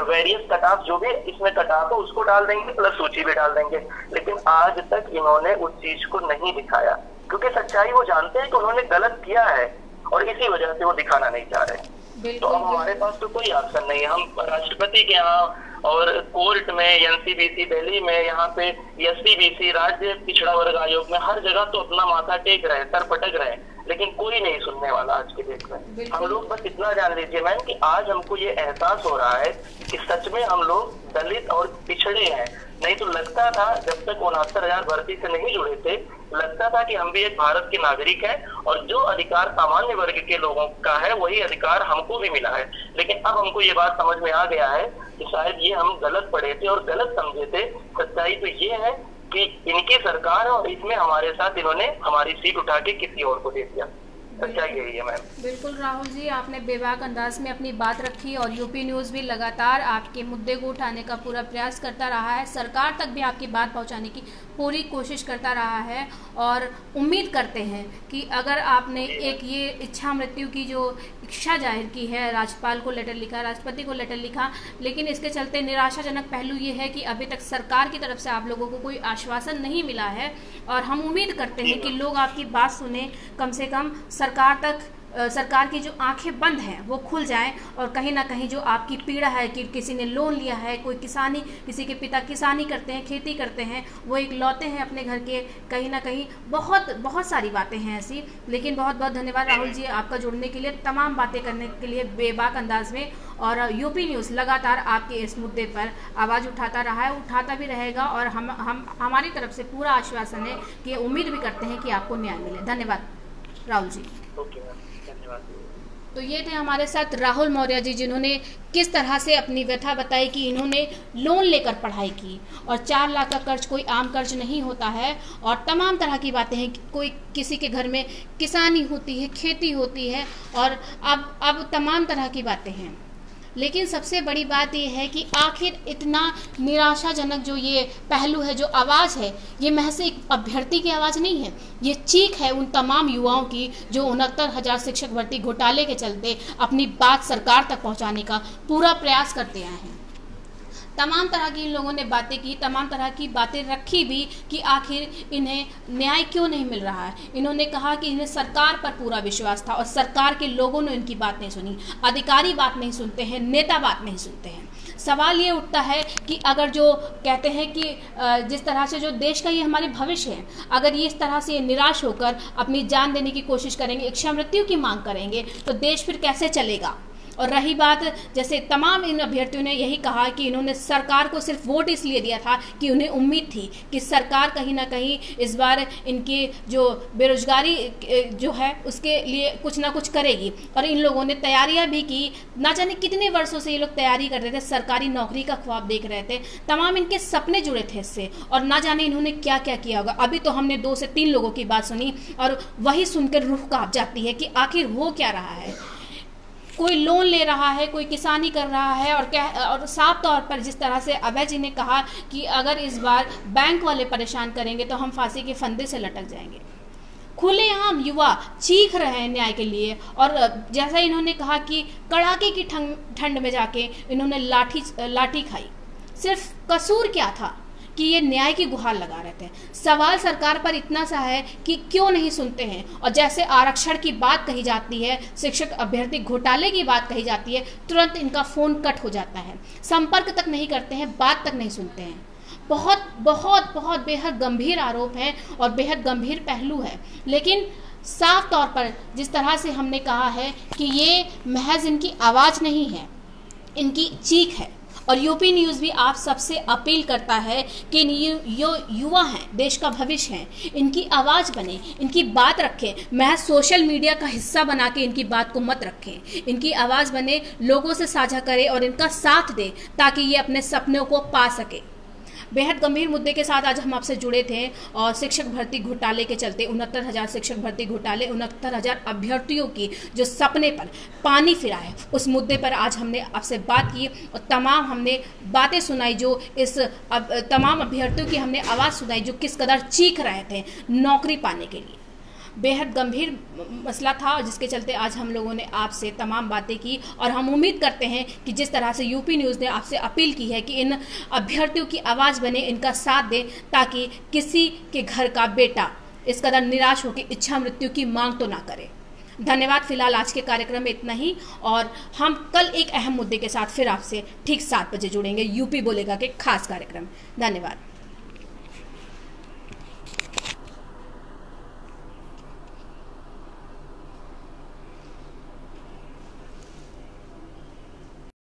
D: वेरियस कट ऑफ जो भी इसमें कट ऑफ है उसको डाल देंगे, प्लस सूची भी डाल देंगे। लेकिन आज तक इन्होंने उस चीज को नहीं दिखाया, क्योंकि सच्चाई वो जानते हैं कि उन्होंने गलत किया है, और इसी वजह से वो दिखाना नहीं चाह रहे। तो अब हमारे पास तो कोई ऑप्शन नहीं है। हम राष्ट्रपति के यहाँ और कोर्ट में, एनसीबीसी दिल्ली में, यहाँ पे एससीबीसी राज्य पिछड़ा वर्ग आयोग में, हर जगह तो अपना माथा टेक रहे, सर पटक रहे, लेकिन कोई नहीं सुनने वाला आज के डेट में। हम लोग बस इतना जान लीजिए मैम कि आज हमको ये एहसास हो रहा है कि सच में हम लोग दलित और पिछड़े हैं। नहीं तो लगता था, जब तक 69,000 भर्ती से नहीं जुड़े थे, लगता था कि हम भी एक भारत के नागरिक हैं, और जो अधिकार सामान्य वर्ग के लोगों का है वही अधिकार हमको भी मिला है। लेकिन अब हमको ये बात समझ में आ गया है कि शायद ये हम गलत पढ़े थे और गलत समझे थे। सच्चाई तो ये है कि इनकी सरकार है, और इसमें हमारे साथ इन्होंने हमारी सीट उठा के किसी और को दे दिया। सच्चाई यही है मैम।
A: बिल्कुल राहुल जी, आपने बेबाक अंदाज में अपनी बात रखी, और यूपी न्यूज़ भी लगातार आपके मुद्दे को उठाने का पूरा प्रयास करता रहा है, सरकार तक भी आपकी बात पहुंचाने की पूरी कोशिश करता रहा है। और उम्मीद करते हैं कि अगर आपने एक ये इच्छा मृत्यु की जो इच्छा जाहिर की है, राज्यपाल को लेटर लिखा, राष्ट्रपति को लेटर लिखा, लेकिन इसके चलते निराशाजनक पहलू ये है कि अभी तक सरकार की तरफ से आप लोगों को कोई आश्वासन नहीं मिला है। और हम उम्मीद करते हैं कि लोग आपकी बात सुने, कम से कम सरकार की जो आंखें बंद हैं वो खुल जाएं, और कहीं ना कहीं जो आपकी पीड़ा है कि किसी ने लोन लिया है, कोई किसानी, किसी के पिता किसानी करते हैं, खेती करते हैं, वो एक लौते हैं अपने घर के, कहीं ना कहीं बहुत सारी बातें हैं ऐसी। लेकिन बहुत बहुत धन्यवाद राहुल जी आपका जुड़ने के लिए, तमाम बातें करने के लिए बेबाक अंदाज में। और यूपी न्यूज़ लगातार आपके इस मुद्दे पर आवाज़ उठाता रहा है, उठाता भी रहेगा, और हम हमारी तरफ से पूरा आश्वासन है कि उम्मीद भी करते हैं कि आपको न्याय मिले। धन्यवाद राहुल जी। तो ये थे हमारे साथ राहुल मौर्य जी, जिन्होंने किस तरह से अपनी व्यथा बताई कि इन्होंने लोन लेकर पढ़ाई की, और 4 लाख का कर्ज कोई आम कर्ज नहीं होता है, और तमाम तरह की बातें हैं। कोई किसी के घर में किसानी होती है, खेती होती है, और अब तमाम तरह की बातें हैं। लेकिन सबसे बड़ी बात यह है कि आखिर इतना निराशाजनक जो ये पहलू है, जो आवाज़ है, ये महज एक अभ्यर्थी की आवाज़ नहीं है, ये चीख है उन तमाम युवाओं की जो 69,000 शिक्षक भर्ती घोटाले के चलते अपनी बात सरकार तक पहुंचाने का पूरा प्रयास करते आए हैं। तमाम तरह की इन लोगों ने बातें की, तमाम तरह की बातें रखी भी कि आखिर इन्हें न्याय क्यों नहीं मिल रहा है। इन्होंने कहा कि इन्हें सरकार पर पूरा विश्वास था, और सरकार के लोगों ने इनकी बात नहीं सुनी। अधिकारी बात नहीं सुनते हैं, नेता बात नहीं सुनते हैं। सवाल ये उठता है कि अगर जो कहते हैं कि जिस तरह से जो देश का ये हमारे भविष्य है, अगर ये इस तरह से निराश होकर अपनी जान देने की कोशिश करेंगे, इच्छा मृत्यु की मांग करेंगे, तो देश फिर कैसे चलेगा। और रही बात, जैसे तमाम इन अभ्यर्थियों ने यही कहा कि इन्होंने सरकार को सिर्फ वोट इसलिए दिया था कि उन्हें उम्मीद थी कि सरकार कहीं ना कहीं इस बार इनकी जो बेरोजगारी जो है उसके लिए कुछ ना कुछ करेगी। और इन लोगों ने तैयारियां भी की, ना जाने कितने वर्षों से ये लोग तैयारी कर रहे थे, सरकारी नौकरी का ख्वाब देख रहे थे, तमाम इनके सपने जुड़े थे इससे, और ना जाने इन्होंने क्या क्या किया होगा। अभी तो हमने 2 से 3 लोगों की बात सुनी और वही सुनकर रूह कांप जाती है कि आखिर हो क्या रहा है। कोई लोन ले रहा है, कोई किसानी कर रहा है, और साफ तौर पर जिस तरह से अभय जी ने कहा कि अगर इस बार बैंक वाले परेशान करेंगे तो हम फांसी के फंदे से लटक जाएंगे। खुलेआम युवा चीख रहे हैं न्याय के लिए, और जैसा इन्होंने कहा कि कड़ाके की ठंड में जाके इन्होंने लाठी खाई। सिर्फ कसूर क्या था कि ये न्याय की गुहार लगा रहे थे। सवाल सरकार पर इतना सा है कि क्यों नहीं सुनते हैं, और जैसे आरक्षण की बात कही जाती है, शिक्षक अभ्यर्थी घोटाले की बात कही जाती है, तुरंत इनका फ़ोन कट हो जाता है, संपर्क तक नहीं करते हैं, बात तक नहीं सुनते हैं। बहुत बहुत बहुत बेहद गंभीर आरोप है और बेहद गंभीर पहलू है। लेकिन साफ तौर पर जिस तरह से हमने कहा है कि ये महज इनकी आवाज़ नहीं है, इनकी चीख है। और यूपी न्यूज़ भी आप सबसे अपील करता है कि यो युवा हैं, देश का भविष्य हैं, इनकी आवाज़ बने, इनकी बात रखें। महज सोशल मीडिया का हिस्सा बना के इनकी बात को मत रखें, इनकी आवाज़ बने, लोगों से साझा करें और इनका साथ दें ताकि ये अपने सपनों को पा सके। बेहद गंभीर मुद्दे के साथ आज हम आपसे जुड़े थे, और शिक्षक भर्ती घोटाले के चलते 69,000 शिक्षक भर्ती घोटाले, 69,000 अभ्यर्थियों की जो सपने पर पानी फिरा है, उस मुद्दे पर आज हमने आपसे बात की और तमाम हमने बातें सुनाई, जो इस तमाम अभ्यर्थियों की हमने आवाज़ सुनाई जो किस कदर चीख रहे थे नौकरी पाने के लिए। बेहद गंभीर मसला था और जिसके चलते आज हम लोगों ने आपसे तमाम बातें की, और हम उम्मीद करते हैं कि जिस तरह से यूपी न्यूज़ ने आपसे अपील की है कि इन अभ्यर्थियों की आवाज़ बने, इनका साथ दें, ताकि किसी के घर का बेटा इस कदर निराश होकर इच्छा मृत्यु की मांग तो ना करे। धन्यवाद। फिलहाल आज के कार्यक्रम में इतना ही, और हम कल एक अहम मुद्दे के साथ फिर आपसे ठीक 7 बजे जुड़ेंगे यूपी बोलेगा के खास कार्यक्रम। धन्यवाद।